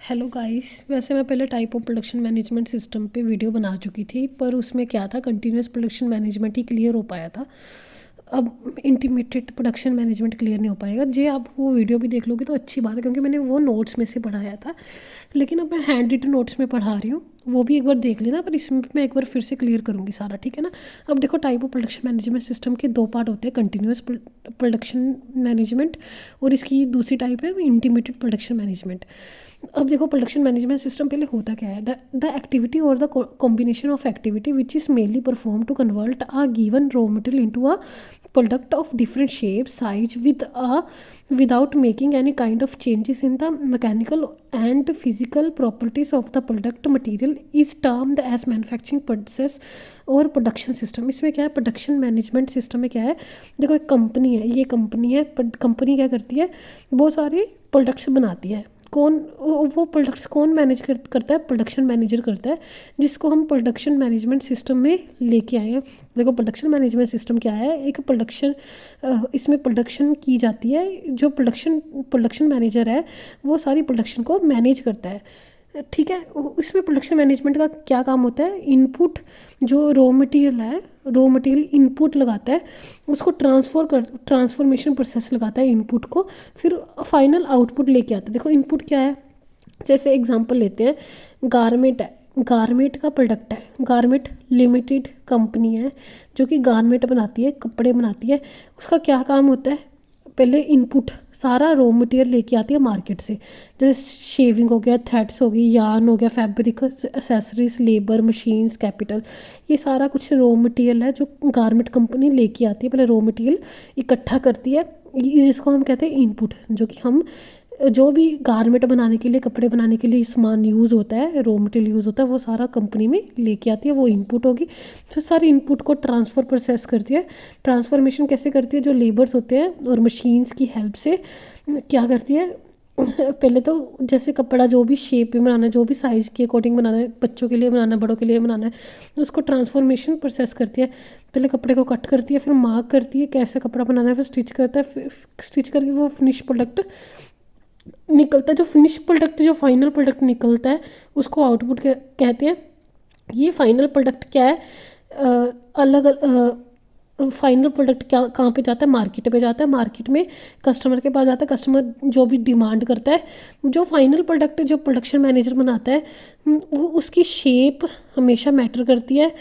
Hello guys. वैसे मैं पहले type of production management system पे वीडियो बना चुकी थी, पर उसमें क्या था, कंटिन्यूस प्रोडक्शन मैनेजमेंट ही क्लियर हो पाया था। अब इंटीमेटेड प्रोडक्शन मैनेजमेंट क्लियर नहीं हो पाएगा जी। आप वो वीडियो भी देख लोगे तो अच्छी बात है, क्योंकि मैंने वो नोट्स में से पढ़ाया था। लेकिन अब मैं हैंड रिटन नोट्स में पढ़ा रही हूँ, वो भी एक बार देख लेना। पर इसमें मैं एक बार फिर से क्लियर करूँगी सारा, ठीक है ना। अब देखो, type of production management system के दो पार्ट होते हैं, कंटिन्यूस प्रोडक्शन मैनेजमेंट और इसकी दूसरी टाइप है इंटीमेटेड प्रोडक्शन मैनेजमेंट। अब देखो, प्रोडक्शन मैनेजमेंट सिस्टम पहले होता क्या है, द एक्टिविटी और the combination of activity which is mainly perform to convert a given raw material into a product of different shape size without making any kind of changes in the mechanical and physical properties of the product material is termed as manufacturing process और production system. इसमें क्या है, production management system में क्या है, देखो एक company है, ये कंपनी है, कंपनी क्या करती है, बहुत सारे प्रोडक्ट्स बनाती है। कौन वो प्रोडक्ट्स कौन मैनेज करता है, प्रोडक्शन मैनेजर करता है, जिसको हम प्रोडक्शन मैनेजमेंट सिस्टम में लेके आए हैं। देखो, प्रोडक्शन मैनेजमेंट सिस्टम क्या है, एक प्रोडक्शन, इसमें प्रोडक्शन की जाती है। जो प्रोडक्शन मैनेजर है वो सारी प्रोडक्शन को मैनेज करता है, ठीक है। इसमें प्रोडक्शन मैनेजमेंट का क्या काम होता है, इनपुट, जो रॉ मटेरियल है, रॉ मटेरियल इनपुट लगाता है, उसको ट्रांसफॉर्मेशन प्रोसेस लगाता है इनपुट को, फिर फाइनल आउटपुट लेके आता है। देखो इनपुट क्या है, जैसे एग्जांपल लेते हैं, गारमेंट है, गारमेंट का प्रोडक्ट है, गारमेंट लिमिटेड कंपनी है जो कि गारमेंट बनाती है, कपड़े बनाती है। उसका क्या काम होता है, पहले इनपुट सारा रॉ मटेरियल लेके आती है मार्केट से, जैसे शेविंग हो गया, थ्रेड्स हो गई, यार्न हो गया, fabric, accessories, labour, machines, capital, ये सारा कुछ रॉ मटेरियल है जो गारमेंट कंपनी लेके आती है। पहले रॉ मटेरियल इकट्ठा करती है, जिसको हम कहते हैं इनपुट, जो कि हम जो भी गारमेंट बनाने के लिए, कपड़े बनाने के लिए सामान यूज़ होता है, रॉ मटेरियल यूज़ होता है, वो सारा कंपनी में लेके आती है, वो इनपुट होगी। फिर सारे इनपुट को ट्रांसफ़र प्रोसेस करती है। ट्रांसफॉर्मेशन कैसे करती है, जो लेबर्स होते हैं और मशीन्स की हेल्प से क्या करती है, पहले तो जैसे कपड़ा जो भी शेप में बनाना है, जो भी साइज़ के अकॉर्डिंग बनाना है, बच्चों के लिए बनाना है, बड़ों के लिए बनाना है, तो उसको ट्रांसफॉर्मेशन प्रोसेस करती है। पहले कपड़े को कट करती है, फिर मार्क करती है कैसे कपड़ा बनाना है, फिर स्टिच करता है, फिर स्टिच करके वो फिनिश प्रोडक्ट निकलता है। जो फिनिश प्रोडक्ट, जो फाइनल प्रोडक्ट निकलता है, उसको आउटपुट कहते हैं। ये फाइनल प्रोडक्ट क्या है, अलग फाइनल प्रोडक्ट क्या कहाँ पे जाता है, मार्केट पे जाता है। मार्केट में कस्टमर के पास जाता है, कस्टमर जो भी डिमांड करता है, जो फाइनल प्रोडक्ट जो प्रोडक्शन मैनेजर बनाता है, वो उसकी शेप हमेशा मैटर करती है।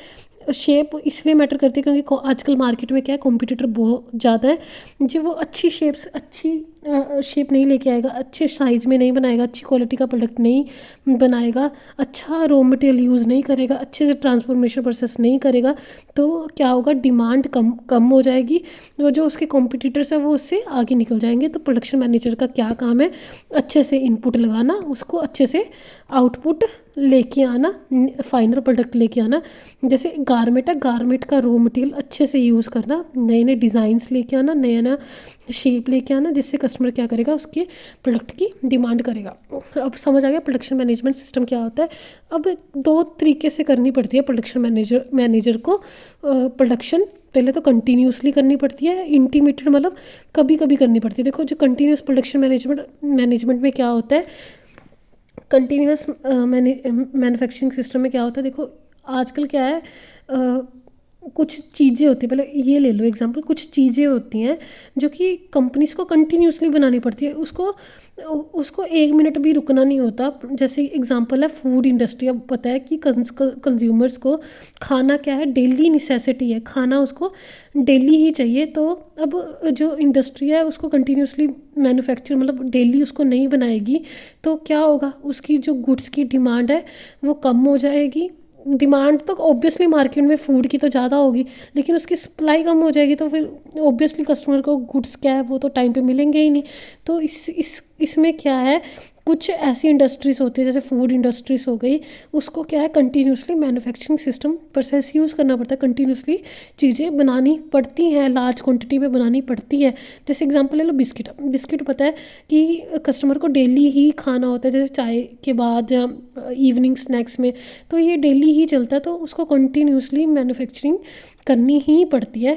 शेप इसलिए मैटर करती है क्योंकि आजकल मार्केट में क्या है, कॉम्पिटिटर बहुत ज़्यादा है। जो वो अच्छी शेप नहीं लेके आएगा, अच्छे साइज़ में नहीं बनाएगा, अच्छी क्वालिटी का प्रोडक्ट नहीं बनाएगा, अच्छा रॉ मटेरियल यूज़ नहीं करेगा, अच्छे से ट्रांसफॉर्मेशन प्रोसेस नहीं करेगा, तो क्या होगा, डिमांड कम हो जाएगी, तो जो उसके कॉम्पिटिटर्स हैं वो उससे आगे निकल जाएंगे। तो प्रोडक्शन मैनेजर का क्या काम है, अच्छे से इनपुट लगाना, उसको अच्छे से आउटपुट लेके आना, फाइनल प्रोडक्ट लेके आना। जैसे गारमेंट है, गारमेंट का रॉ मटेरियल अच्छे से यूज़ करना, नए नए डिज़ाइंस लेके आना, नया नया शेप लेके आना, जिससे कस्टमर क्या करेगा, उसके प्रोडक्ट की डिमांड करेगा। अब समझ आ गया प्रोडक्शन मैनेजमेंट सिस्टम क्या होता है। अब दो तरीके से करनी पड़ती है प्रोडक्शन मैनेजर को प्रोडक्शन। पहले तो कंटिन्यूसली करनी पड़ती है, इंटीमेटेड मतलब कभी कभी करनी पड़ती है। देखो, जो कंटिन्यूस प्रोडक्शन मैनेजमेंट में क्या होता है, कंटिन्यूस मैन्युफैक्चरिंग सिस्टम में क्या होता है, देखो आजकल क्या है, कुछ चीज़ें होती हैं, पहले ये ले लो एग्जांपल, कुछ चीज़ें होती हैं जो कि कंपनीज को कंटिन्यूसली बनानी पड़ती है, उसको उसको एक मिनट भी रुकना नहीं होता। जैसे एग्जांपल है फूड इंडस्ट्री। अब पता है कि कंज्यूमर्स को खाना क्या है, डेली निसेसिटी है, खाना उसको डेली ही चाहिए। तो अब जो इंडस्ट्री है उसको कंटिन्यूसली मैन्युफैक्चर मतलब डेली उसको नहीं बनाएगी, तो क्या होगा, उसकी जो गुड्स की डिमांड है वो कम हो जाएगी। डिमांड तो ऑब्वियसली मार्केट में फूड की तो ज़्यादा होगी, लेकिन उसकी सप्लाई कम हो जाएगी, तो फिर ऑब्वियसली कस्टमर को गुड्स क्या है वो तो टाइम पे मिलेंगे ही नहीं। तो इसमें क्या है, कुछ ऐसी इंडस्ट्रीज़ होती है जैसे फूड इंडस्ट्रीज़ हो गई, उसको क्या है, continuously manufacturing system process use करना पड़ता है, कंटिन्यूसली चीज़ें बनानी पड़ती हैं, लार्ज क्वांटिटी में बनानी पड़ती है। जैसे एग्जांपल ले लो बिस्किट। बिस्किट पता है कि कस्टमर को डेली ही खाना होता है, जैसे चाय के बाद या इवनिंग स्नैक्स में, तो ये डेली ही चलता है, तो उसको कंटिन्यूसली मैन्युफैक्चरिंग करनी ही पड़ती है।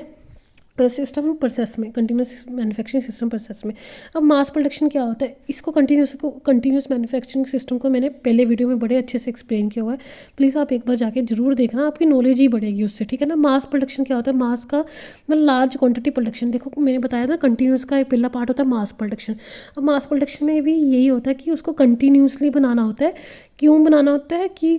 सिस्टम प्रोसेस में, कंटिन्यूस मैन्युफैक्चरिंग सिस्टम प्रोसेस में। अब मास प्रोडक्शन क्या होता है, इसको कंटिन्यूस मैन्युफैक्चरिंग सिस्टम को मैंने पहले वीडियो में बड़े अच्छे से एक्सप्लेन किया हुआ है, प्लीज़ आप एक बार जाके जरूर देखना, आपकी नॉलेज ही बढ़ेगी उससे, ठीक है ना। मास प्रोडक्शन क्या होता है, मास का मतलब लार्ज क्वांटिटी प्रोडक्शन। देखो मैंने बताया था कंटिन्यूस का एक पहला पार्ट होता है मास प्रोडक्शन। अब मास प्रोडक्शन में भी यही होता है कि उसको कंटिन्यूसली बनाना होता है। क्यों बनाना होता है कि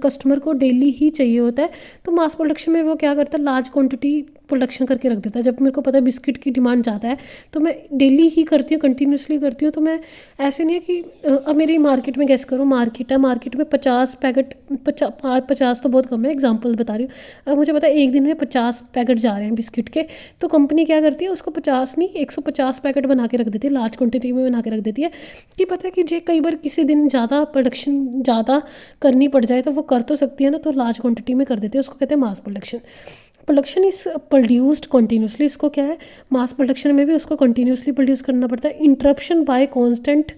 कस्टमर को डेली ही चाहिए होता है। तो मास प्रोडक्शन में वो क्या करता है, लार्ज क्वांटिटी प्रोडक्शन करके रख देता है। जब मेरे को पता है बिस्किट की डिमांड ज़्यादा है तो मैं डेली ही करती हूँ, कंटिन्यूसली करती हूँ। तो मैं ऐसे नहीं है कि अब मेरी मार्केट में गैस करो, मार्केट है, मार्केट में 50 पैकेट, 50 तो बहुत कम है, एग्जांपल बता रही हूँ। अब मुझे पता है एक दिन में 50 पैकेट जा रहे हैं बिस्किट के, तो कंपनी क्या करती है, उसको 50 नहीं 150 पैकेट बना के रख देती है, लार्ज क्वान्टिटी में बना के रख देती है। कि पता है कि जे कई बार किसी दिन ज़्यादा प्रोडक्शन ज़्यादा करनी पड़ जाए तो वो कर तो सकती है ना, तो लार्ज क्वान्टिटी में कर देती है, उसको कहते हैं mass production. Production is produced continuously, इसको क्या है, मास प्रोडक्शन में भी उसको कंटिन्यूसली प्रोड्यूस करना पड़ता है। Interruption by constant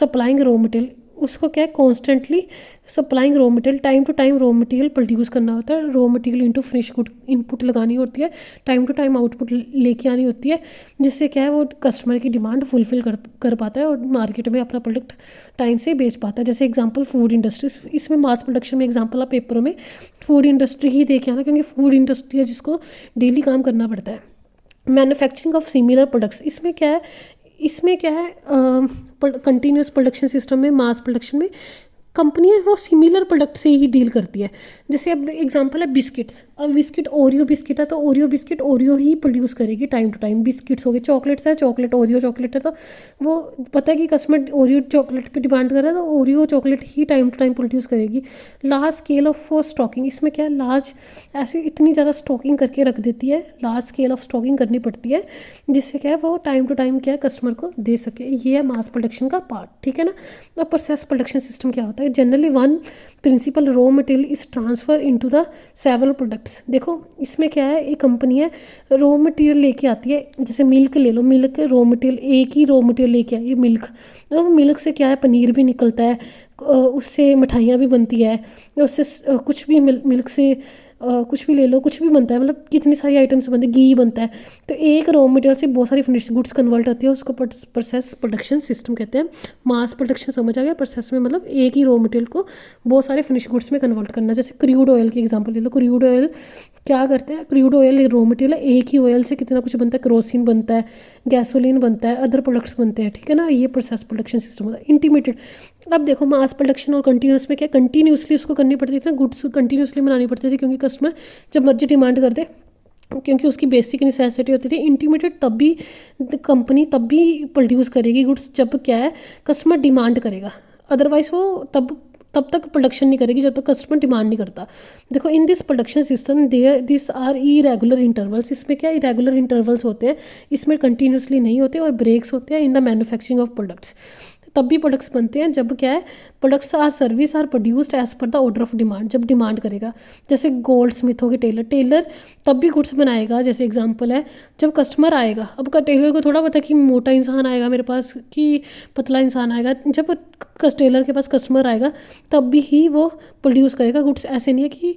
supplying raw material, उसको क्या है, constantly supplying raw material, time to time raw material produce करना होता है। Raw material into finish good input लगानी होती है, टाइम टू टाइम आउटपुट लेके आनी होती है, जिससे क्या है वो कस्टमर की डिमांड फुलफिल कर पाता है और मार्केट में अपना प्रोडक्ट टाइम से बेच पाता है। जैसे एग्जांपल फूड इंडस्ट्री, इसमें मास प्रोडक्शन में एग्जांपल आप पेपरों में फूड इंडस्ट्री ही देखे आना, क्योंकि फूड इंडस्ट्री है जिसको डेली काम करना पड़ता है। मैन्युफैक्चरिंग ऑफ सिमिलर प्रोडक्ट्स, इसमें क्या है, कंटिन्यूस प्रोडक्शन सिस्टम में, मास प्रोडक्शन में कंपनी है वो सिमिलर प्रोडक्ट से ही डील करती है। जैसे अब एग्जांपल है बिस्किट्स, अब बिस्किट ओरियो बिस्किट है तो ओरियो बिस्किट ओरियो ही प्रोड्यूस करेगी टाइम टू टाइम। बिस्किट्स हो गए, चॉकलेट्स है, चॉकलेट ओरियो चॉकलेट है, तो वो पता है कि कस्टमर ओरियो चॉकलेट पे डिमांड कर रहा है तो ओरियो चॉकलेट ही टाइम टू टाइम प्रोड्यूस करेगी। लार्ज स्केल ऑफ स्टॉकिंग, इसमें क्या है, लार्ज ऐसे इतनी ज़्यादा स्टॉकिंग करके रख देती है, लार्ज स्केल ऑफ स्टॉकिंग करनी पड़ती है, जिससे क्या है वो टाइम टू टाइम क्या है कस्टमर को दे सके। ये है मास प्रोडक्शन का पार्ट, ठीक है ना। अब प्रोसेस प्रोडक्शन सिस्टम क्या होता है, generally one principal raw material is transfer into the several products. देखो इसमें क्या है, एक कंपनी है रॉ मटेरियल लेके आती है, जैसे मिल्क ले लो, मिल्क रॉ मटेरियल, एक ही रॉ मटेरियल लेके आई मिल्क, तो मिल्क से क्या है पनीर भी निकलता है, उससे मिठाइयाँ भी बनती है, उससे कुछ भी मिल्क से कुछ भी ले लो, कुछ भी बनता है, मतलब कितनी सारी आइटम्स बनती है, घी बनता है। तो एक रॉ मटेरियल से बहुत सारी फिनिश गुड्स कन्वर्ट होती है, उसको प्रोसेस प्रोडक्शन सिस्टम कहते हैं। मास प्रोडक्शन समझ आ गया, प्रोसेस में मतलब एक ही रॉ मटेरियल को बहुत सारे फिनिश गुड्स में कन्वर्ट करना। जैसे क्रूड ऑयल की एग्जांपल ले लो, क्रूड ऑयल क्या करते हैं, क्रूड ऑयल रॉ मटेरियल है, एक ही ऑयल से कितना कुछ बनता है, केरोसिन बनता है, गैसोलीन बनता है, अदर प्रोडक्ट्स बनते हैं, ठीक है ना। ये प्रोसेस प्रोडक्शन सिस्टम होता है। इंटीग्रेटेड, अब देखो मास प्रोडक्शन और कंटिन्यूस में क्या, कंटिन्यूसली उसको करनी पड़ती थी ना, गुड्स कंटिन्यूसली बनानी पड़ती थी, क्योंकि कस्टमर जब मर्जी डिमांड कर दे, क्योंकि उसकी बेसिक नेसेसिटी होती थी। इंटीग्रेटेड तब भी कंपनी तब भी प्रोड्यूस करेगी गुड्स जब क्या है कस्टमर डिमांड करेगा, अदरवाइज वो तब तक प्रोडक्शन नहीं करेगी जब तक कस्टमर डिमांड नहीं करता। देखो in this production system this are irregular intervals, इसमें क्या इरेगुलर इंटरवल्स होते हैं, इसमें कंटिन्यूसली नहीं होते, और ब्रेक्स होते हैं in the manufacturing of products. तब भी प्रोडक्ट्स बनते हैं जब क्या है, products or service are produced as per the order of demand, जब डिमांड करेगा। जैसे गोल्ड स्मिथ हो गए, टेलर तब भी गुड्स बनाएगा, जैसे एग्जांपल है जब कस्टमर आएगा। अब टेलर को थोड़ा पता कि मोटा इंसान आएगा मेरे पास कि पतला इंसान आएगा, जब टेलर के पास कस्टमर आएगा तब भी ही वो प्रोड्यूस करेगा गुड्स, ऐसे नहीं है कि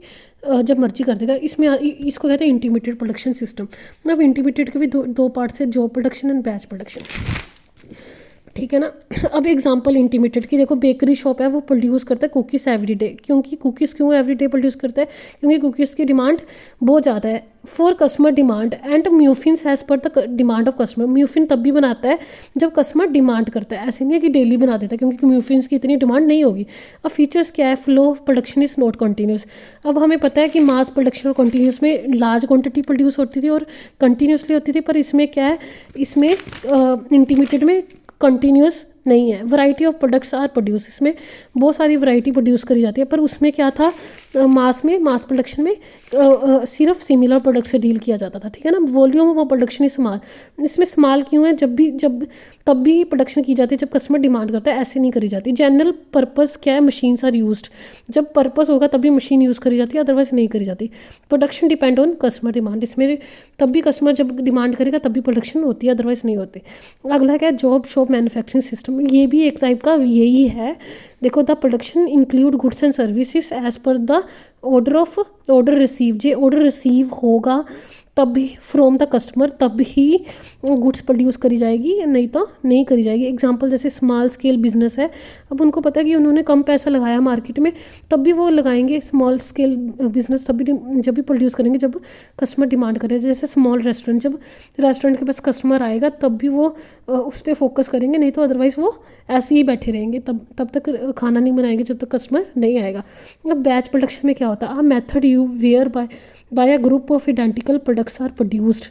जब मर्जी कर देगा। इसमें इसको कहते हैं इंटीग्रेटेड प्रोडक्शन सिस्टम। अब इंटीग्रेटेड के भी दो पार्ट्स है, job production and batch production, ठीक है ना। अब एग्जांपल इंटीग्रेटेड की देखो, बेकरी शॉप है वो प्रोड्यूस करता है कुकीज़ एवरीडे, क्योंकि कुकीज़ क्यों एवरीडे प्रोड्यूस करता है, क्योंकि कुकीज़ की डिमांड बहुत ज़्यादा है for customer demand, and muffins as per the demand of customer. Muffin तब भी बनाता है जब कस्टमर डिमांड करता है, ऐसे नहीं है कि डेली बना देता है, क्योंकि म्यूफिन्स की इतनी डिमांड नहीं होगी। अब फीचर्स क्या है, flow of production is not continuous. अब हमें पता है कि मास प्रोडक्शन और कंटिन्यूस में लार्ज क्वांटिटी प्रोड्यूस होती थी और कंटिन्यूसली होती थी, पर इसमें क्या है, इसमें इंटीग्रेटेड में कंटिन्यूस नहीं है। Variety of products are produce, इसमें बहुत सारी वैरायटी प्रोड्यूस करी जाती है, पर उसमें क्या था, मास प्रोडक्शन में सिर्फ सिमिलर प्रोडक्ट से डील किया जाता था, ठीक है ना। Volume of production is small, इसमें स्मॉल क्यों है, तब भी प्रोडक्शन की जाती है जब कस्टमर डिमांड करता है, ऐसे नहीं करी जाती। जनरल पर्पस क्या है, मशीन्स आर यूज्ड, जब पर्पस होगा तभी मशीन यूज़ करी जाती है, अदरवाइज नहीं करी जाती। Production depend on customer demand, इसमें तब भी कस्टमर जब डिमांड करेगा तब भी प्रोडक्शन होती है, अदरवाइज नहीं होती। अगला क्या है, जॉब शॉप मैन्युफैक्चरिंग सिस्टम, ये भी एक टाइप का यही है। देखो the production include goods and services as per the order receive, जे ऑर्डर रिसीव होगा तब भी फ्रॉम द कस्टमर तब ही गुड्स प्रोड्यूस करी जाएगी, नहीं तो नहीं करी जाएगी। एग्जांपल जैसे स्मॉल स्केल बिजनेस है, अब उनको पता है कि उन्होंने कम पैसा लगाया मार्केट में, तब भी वो लगाएंगे स्मॉल स्केल बिजनेस, तब भी जब भी प्रोड्यूस करेंगे जब कस्टमर डिमांड करे। जैसे स्मॉल रेस्टोरेंट, जब रेस्टोरेंट के पास कस्टमर आएगा तब भी वो उस पर फोकस करेंगे, नहीं तो अदरवाइज़ वो ऐसे ही बैठे रहेंगे, तब तक खाना नहीं बनाएंगे जब तक कस्टमर नहीं आएगा। अब बैच प्रोडक्शन में क्या होता है, method you where by a group of identical products are produced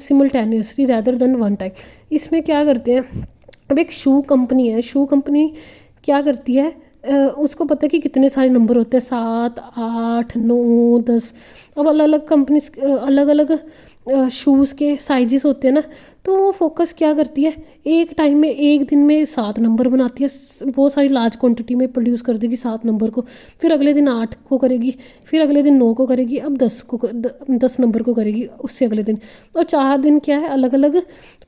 simultaneously rather than one time. इसमें क्या करते हैं, अब एक शू कंपनी है, शू कंपनी क्या करती है, उसको पता है कि कितने सारे नंबर होते हैं, 7, 8, 9, 10। अब अलग अलग कंपनी अलग अलग शूज़ के साइजेस होते हैं ना, तो वो फोकस क्या करती है, एक टाइम में एक दिन में 7 नंबर बनाती है, बहुत सारी लार्ज क्वांटिटी में प्रोड्यूस कर देगी 7 नंबर को, फिर अगले दिन 8 को करेगी, फिर अगले दिन 9 को करेगी, अब 10 नंबर को करेगी उससे अगले दिन। और 4 दिन क्या है, अलग अलग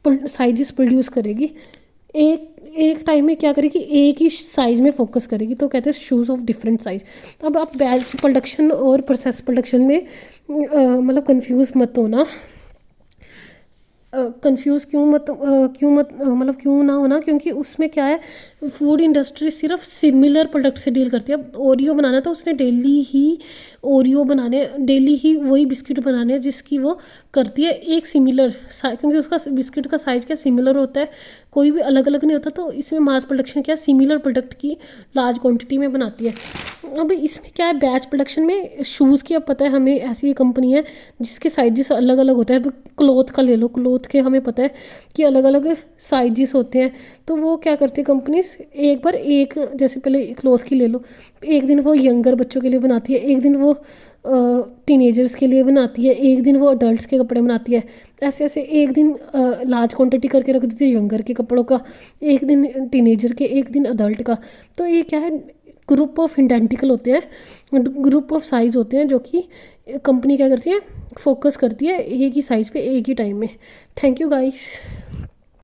साइजेस प्रोड्यूस करेगी, एक टाइम में क्या करेगी, एक ही साइज़ में फोकस करेगी, तो कहते हैं शूज़ ऑफ डिफरेंट साइज़। अब आप बैच प्रोडक्शन और प्रोसेस प्रोडक्शन में मतलब कंफ्यूज मत होना, कंफ्यूज क्यों मत मतलब क्यों ना होना, क्योंकि उसमें क्या है, फूड इंडस्ट्री सिर्फ सिमिलर प्रोडक्ट से डील करती है। अब ओरियो बनाना तो उसने डेली ही ओरियो बनाने, डेली ही वही बिस्किट बनाने हैं जिसकी वो करती है एक सिमिलर, क्योंकि उसका बिस्किट का साइज़ क्या सिमिलर होता है, कोई भी अलग अलग नहीं होता। तो इसमें मास प्रोडक्शन क्या, सिमिलर प्रोडक्ट की लार्ज क्वांटिटी में बनाती है। अब इसमें क्या है, बैच प्रोडक्शन में शूज़ की, अब पता है हमें ऐसी कंपनी है जिसके साइजेस अलग अलग होते हैं। अब क्लॉथ का ले लो, क्लॉथ के हमें पता है कि अलग अलग साइजेस होते हैं, तो वो क्या करती है कंपनीज, एक बार एक, जैसे पहले क्लॉथ की ले लो, एक दिन वो यंगर बच्चों के लिए बनाती है, एक दिन वो टीनेजर्स के लिए बनाती है, एक दिन वो अडल्ट्स के कपड़े बनाती है, ऐसे ऐसे एक दिन लार्ज क्वांटिटी करके रख देती है यंगर के कपड़ों का, एक दिन टीनेजर के, एक दिन अडल्ट का। तो ये क्या है, ग्रुप ऑफ आइडेंटिकल होते हैं, ग्रुप ऑफ साइज़ होते हैं, जो कि कंपनी क्या करती है, फोकस करती है एक ही साइज़ पे एक ही टाइम में। Thank you guys.